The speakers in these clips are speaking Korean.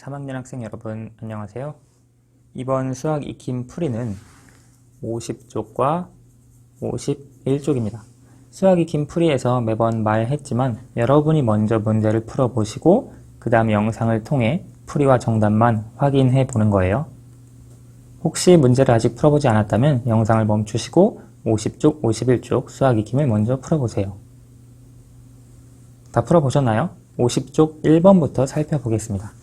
3학년 학생 여러분 안녕하세요. 이번 수학 익힘 풀이는 50쪽과 51쪽입니다. 수학 익힘 풀이에서 매번 말했지만 여러분이 먼저 문제를 풀어보시고 그 다음 영상을 통해 풀이와 정답만 확인해 보는 거예요. 혹시 문제를 아직 풀어보지 않았다면 영상을 멈추시고 50쪽, 51쪽 수학 익힘을 먼저 풀어보세요. 다 풀어보셨나요? 50쪽 1번부터 살펴보겠습니다.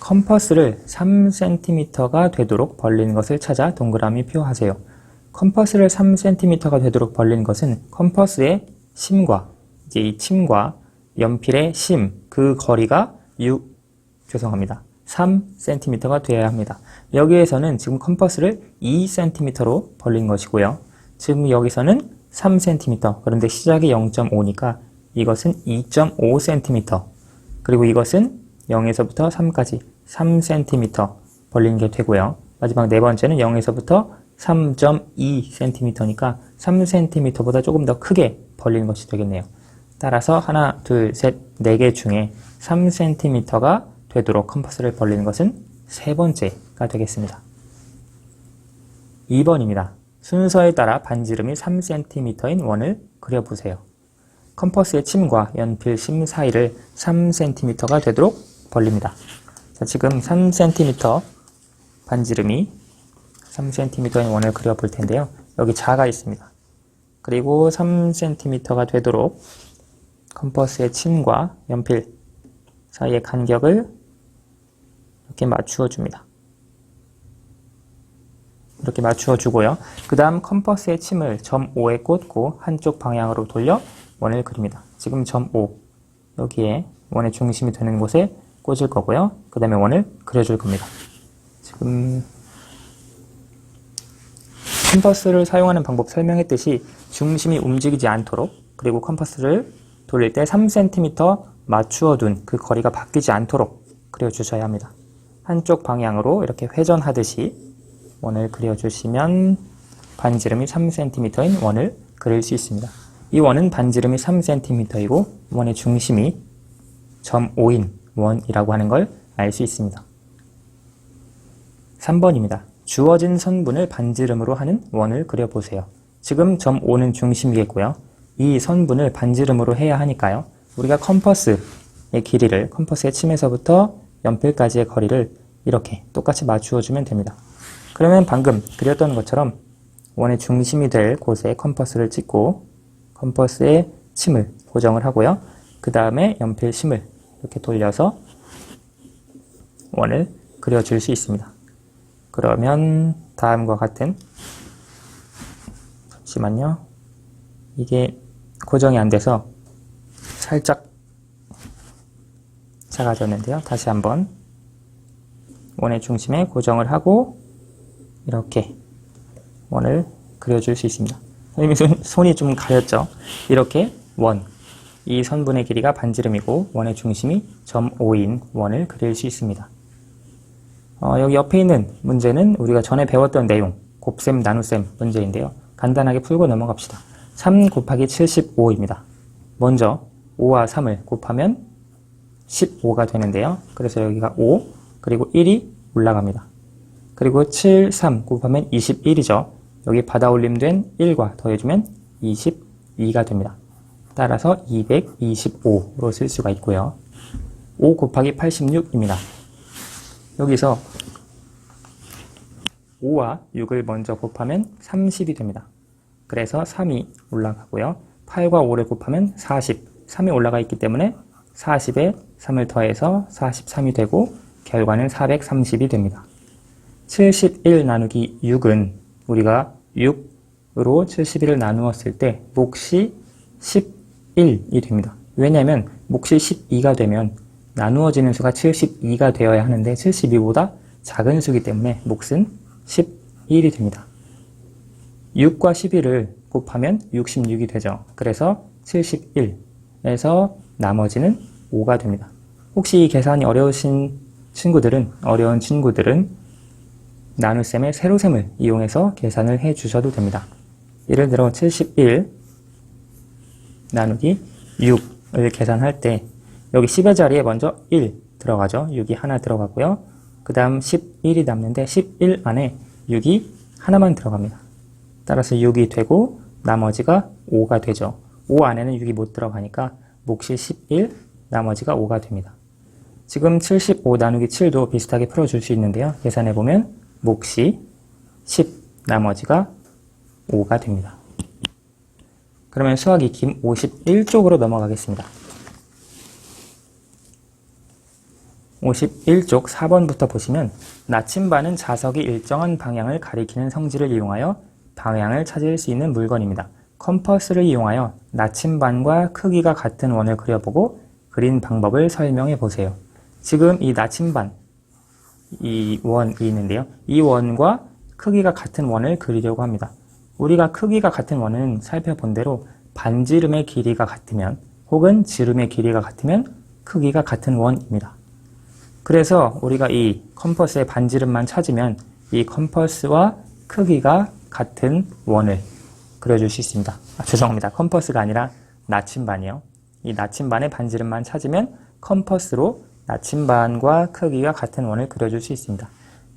컴퍼스를 3cm가 되도록 벌린 것을 찾아 동그라미 표하세요. 컴퍼스를 3cm가 되도록 벌린 것은 컴퍼스의 심과 이제 이 침과 연필의 심, 그 거리가 3cm가 되어야 합니다. 여기에서는 지금 컴퍼스를 2cm로 벌린 것이고요. 지금 여기서는 3cm, 그런데 시작이 0.5니까 이것은 2.5cm, 그리고 이것은 0에서부터 3까지 3cm 벌린 게 되고요. 마지막 네 번째는 0에서부터 3.2cm니까 3cm보다 조금 더 크게 벌린 것이 되겠네요. 따라서 하나, 둘, 셋, 네 개 중에 3cm가 되도록 컴퍼스를 벌리는 것은 세 번째가 되겠습니다. 2번입니다. 순서에 따라 반지름이 3cm인 원을 그려보세요. 컴퍼스의 침과 연필 심 사이를 3cm가 되도록 벌립니다. 자, 지금 3cm 반지름이 3cm인 원을 그려볼 텐데요. 여기 자가 있습니다. 그리고 3cm가 되도록 컴퍼스의 침과 연필 사이의 간격을 이렇게 맞추어 줍니다. 이렇게 맞추어 주고요. 그 다음 컴퍼스의 침을 점 5에 꽂고 한쪽 방향으로 돌려 원을 그립니다. 지금 점 5, 여기에 원의 중심이 되는 곳에 꽂을 거고요. 그 다음에 원을 그려줄 겁니다. 지금 컴퍼스를 사용하는 방법 설명했듯이 중심이 움직이지 않도록, 그리고 컴퍼스를 돌릴 때 3cm 맞추어 둔 그 거리가 바뀌지 않도록 그려주셔야 합니다. 한쪽 방향으로 이렇게 회전하듯이 원을 그려주시면 반지름이 3cm인 원을 그릴 수 있습니다. 이 원은 반지름이 3cm이고 원의 중심이 점 5인 원이라고 하는 걸 알 수 있습니다. 3번입니다. 주어진 선분을 반지름으로 하는 원을 그려보세요. 지금 점 5는 중심이겠고요. 이 선분을 반지름으로 해야 하니까요. 우리가 컴퍼스의 길이를, 컴퍼스의 침에서부터 연필까지의 거리를 이렇게 똑같이 맞추어주면 됩니다. 그러면 방금 그렸던 것처럼 원의 중심이 될 곳에 컴퍼스를 찍고 컴퍼스의 침을 고정을 하고요. 그 다음에 연필 심을 이렇게 돌려서 원을 그려줄 수 있습니다. 그러면 다음과 같은, 잠시만요. 이게 고정이 안 돼서 살짝 작아졌는데요. 다시 한번 원의 중심에 고정을 하고 이렇게 원을 그려줄 수 있습니다. 선생님이 손이 좀 가렸죠? 이렇게 원, 이 선분의 길이가 반지름이고 원의 중심이 점 5인 원을 그릴 수 있습니다. 여기 옆에 있는 문제는 우리가 전에 배웠던 내용, 곱셈, 나눗셈 문제인데요. 간단하게 풀고 넘어갑시다. 3 곱하기 75입니다. 먼저 5와 3을 곱하면 15가 되는데요. 그래서 여기가 5, 그리고 1이 올라갑니다. 그리고 7, 3 곱하면 21이죠. 여기 받아올림된 1과 더해주면 22가 됩니다. 따라서 225로 쓸 수가 있고요. 5 곱하기 86입니다. 여기서 5와 6을 먼저 곱하면 30이 됩니다. 그래서 3이 올라가고요. 8과 5를 곱하면 40, 3이 올라가 있기 때문에 40에 3을 더해서 43이 되고 결과는 430이 됩니다. 71 나누기 6은 우리가 6으로 71을 나누었을 때 몫이 11이 됩니다. 왜냐하면 몫이 12가 되면 나누어지는 수가 72가 되어야 하는데 72보다 작은 수이기 때문에 몫은 11이 됩니다. 6과 11을 곱하면 66이 되죠. 그래서 71에서 나머지는 5가 됩니다. 혹시 이 계산이 어려운 친구들은 나눗셈의 세로셈을 이용해서 계산을 해 주셔도 됩니다. 예를 들어 71 나누기 6을 계산할 때 여기 10의 자리에 먼저 1 들어가죠. 6이 하나 들어가고요. 그 다음 11이 남는데 11 안에 6이 하나만 들어갑니다. 따라서 6이 되고 나머지가 5가 되죠. 5 안에는 6이 못 들어가니까 몫이 11, 나머지가 5가 됩니다. 지금 75 나누기 7도 비슷하게 풀어줄 수 있는데요. 계산해보면 몫이 10, 나머지가 5가 됩니다. 그러면 수학 익힘 51쪽으로 넘어가겠습니다. 51쪽 4번부터 보시면 나침반은 자석이 일정한 방향을 가리키는 성질을 이용하여 방향을 찾을 수 있는 물건입니다. 컴퍼스를 이용하여 나침반과 크기가 같은 원을 그려보고 그린 방법을 설명해 보세요. 지금 이 나침반, 이 원이 있는데요. 이 원과 크기가 같은 원을 그리려고 합니다. 우리가 크기가 같은 원은 살펴본 대로 반지름의 길이가 같으면 혹은 지름의 길이가 같으면 크기가 같은 원입니다. 그래서 우리가 이 컴퍼스의 반지름만 찾으면 이 컴퍼스와 크기가 같은 원을 그려줄 수 있습니다. 죄송합니다. 컴퍼스가 아니라 나침반이요. 이 나침반의 반지름만 찾으면 컴퍼스로 나침반과 크기가 같은 원을 그려줄 수 있습니다.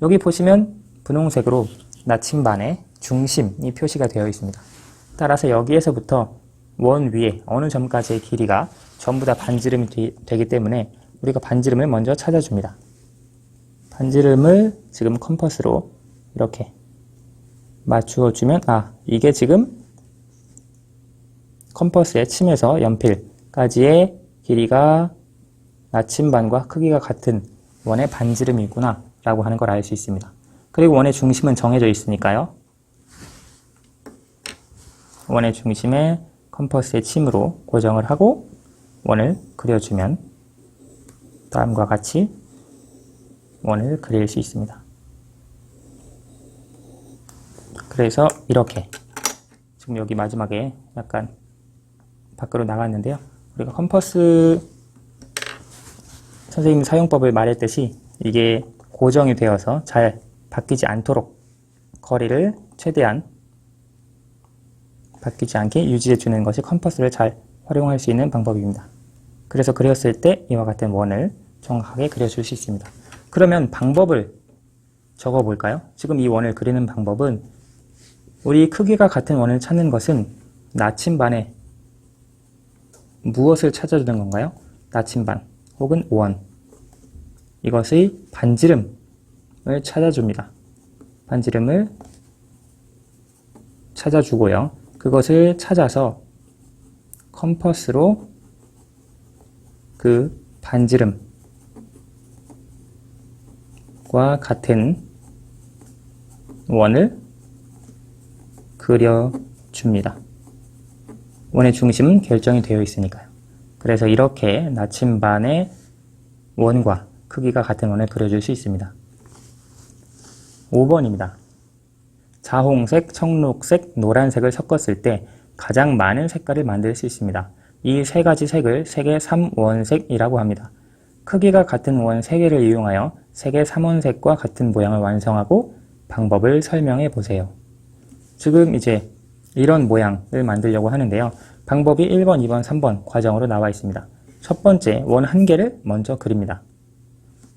여기 보시면 분홍색으로 나침반의 중심이 표시가 되어 있습니다. 따라서 여기에서부터 원 위에 어느 점까지의 길이가 전부 다 반지름이 되기 때문에 우리가 반지름을 먼저 찾아줍니다. 반지름을 지금 컴퍼스로 이렇게 맞추어주면 이게 지금 컴퍼스의 침에서 연필까지의 길이가 나침반과 크기가 같은 원의 반지름이구나 라고 하는 걸 알 수 있습니다. 그리고 원의 중심은 정해져 있으니까요. 원의 중심에 컴퍼스의 침으로 고정을 하고 원을 그려주면 다음과 같이 원을 그릴 수 있습니다. 그래서 이렇게 지금 여기 마지막에 약간 밖으로 나갔는데요. 우리가 컴퍼스 선생님 사용법을 말했듯이 이게 고정이 되어서 잘 바뀌지 않도록 거리를 최대한 바뀌지 않게 유지해 주는 것이 컴퍼스를 잘 활용할 수 있는 방법입니다. 그래서 그렸을 때 이와 같은 원을 정확하게 그려줄 수 있습니다. 그러면 방법을 적어 볼까요? 지금 이 원을 그리는 방법은 우리 크기가 같은 원을 찾는 것은 나침반에 무엇을 찾아주는 건가요? 나침반 혹은 원, 이것의 반지름을 찾아줍니다. 반지름을 찾아주고요. 그것을 찾아서 컴퍼스로 그 반지름과 같은 원을 그려줍니다. 원의 중심은 결정이 되어 있으니까요. 그래서 이렇게 나침반의 원과 크기가 같은 원을 그려줄 수 있습니다. 5번입니다. 자홍색, 청록색, 노란색을 섞었을 때 가장 많은 색깔을 만들 수 있습니다. 이 세 가지 색을 색의 3원색이라고 합니다. 크기가 같은 원 3개를 이용하여 색의 3원색과 같은 모양을 완성하고 방법을 설명해 보세요. 지금 이제 이런 모양을 만들려고 하는데요. 방법이 1번, 2번, 3번 과정으로 나와 있습니다. 첫 번째, 원 한 개를 먼저 그립니다.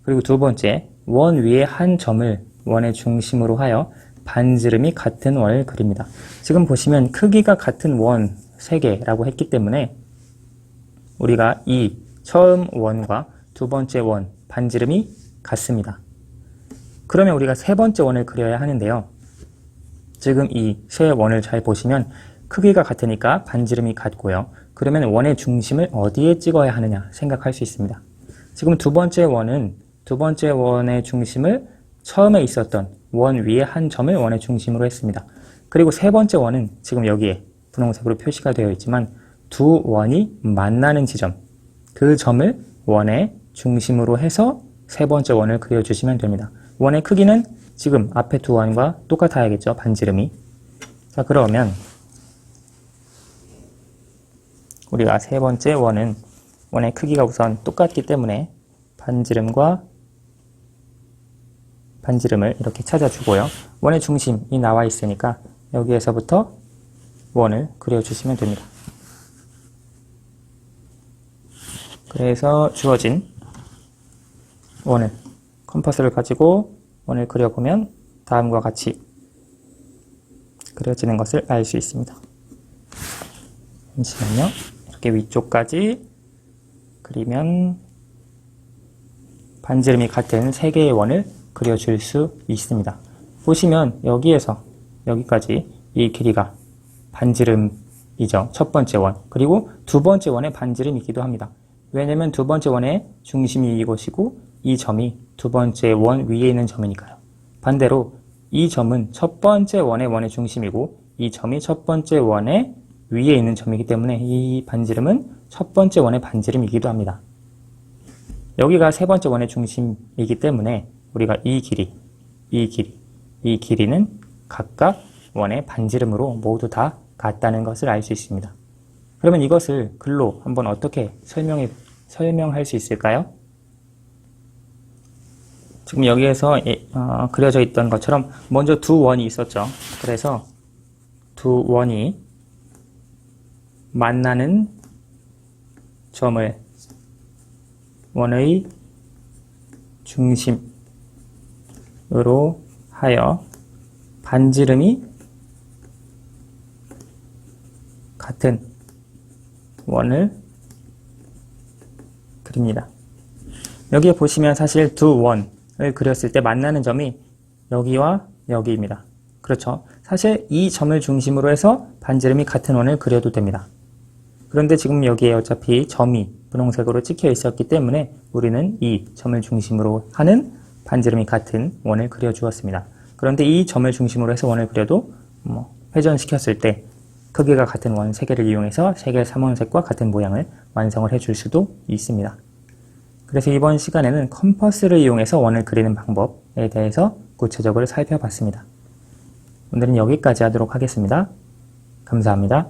그리고 두 번째, 원 위에 한 점을 원의 중심으로 하여 반지름이 같은 원을 그립니다. 지금 보시면 크기가 같은 원 3개라고 했기 때문에 우리가 이 처음 원과 두 번째 원 반지름이 같습니다. 그러면 우리가 세 번째 원을 그려야 하는데요. 지금 이 세 원을 잘 보시면 크기가 같으니까 반지름이 같고요. 그러면 원의 중심을 어디에 찍어야 하느냐 생각할 수 있습니다. 지금 두 번째 원은 두 번째 원의 중심을 처음에 있었던 원 위에 한 점을 원의 중심으로 했습니다. 그리고 세 번째 원은 지금 여기에 분홍색으로 표시가 되어 있지만 두 원이 만나는 지점, 그 점을 원의 중심으로 해서 세 번째 원을 그려주시면 됩니다. 원의 크기는 지금 앞에 두 원과 똑같아야겠죠, 반지름이. 자, 그러면 우리가 세 번째 원은 원의 크기가 우선 똑같기 때문에 반지름을 이렇게 찾아주고요. 원의 중심이 나와 있으니까 여기에서부터 원을 그려주시면 됩니다. 그래서 주어진 원을, 컴퍼스를 가지고 원을 그려보면 다음과 같이 그려지는 것을 알 수 있습니다. 잠시만요. 이렇게 위쪽까지 그리면 반지름이 같은 3개의 원을 그려줄 수 있습니다. 보시면 여기에서 여기까지 이 길이가 반지름이죠. 첫 번째 원. 그리고 두 번째 원의 반지름이기도 합니다. 왜냐면 두 번째 원의 중심이 이곳이고 이 점이 두 번째 원 위에 있는 점이니까요. 반대로 이 점은 첫 번째 원의 중심이고 이 점이 첫 번째 원의 위에 있는 점이기 때문에 이 반지름은 첫 번째 원의 반지름이기도 합니다. 여기가 세 번째 원의 중심이기 때문에 우리가 이 길이는 각각 원의 반지름으로 모두 다 같다는 것을 알 수 있습니다. 그러면 이것을 글로 한번 어떻게 설명할 수 있을까요? 지금 여기에서 그려져 있던 것처럼 먼저 두 원이 있었죠. 그래서 두 원이 만나는 점을 원의 중심으로 하여 반지름이 같은 원을 그립니다. 여기에 보시면 사실 두 원을 그렸을 때 만나는 점이 여기와 여기입니다. 그렇죠? 사실 이 점을 중심으로 해서 반지름이 같은 원을 그려도 됩니다. 그런데 지금 여기에 어차피 점이 분홍색으로 찍혀 있었기 때문에 우리는 이 점을 중심으로 하는 반지름이 같은 원을 그려 주었습니다. 그런데 이 점을 중심으로 해서 원을 그려도 회전시켰을 때 크기가 같은 원 3개를 이용해서 3개의 삼원색과 같은 모양을 완성을 해줄 수도 있습니다. 그래서 이번 시간에는 컴퍼스를 이용해서 원을 그리는 방법에 대해서 구체적으로 살펴봤습니다. 오늘은 여기까지 하도록 하겠습니다. 감사합니다.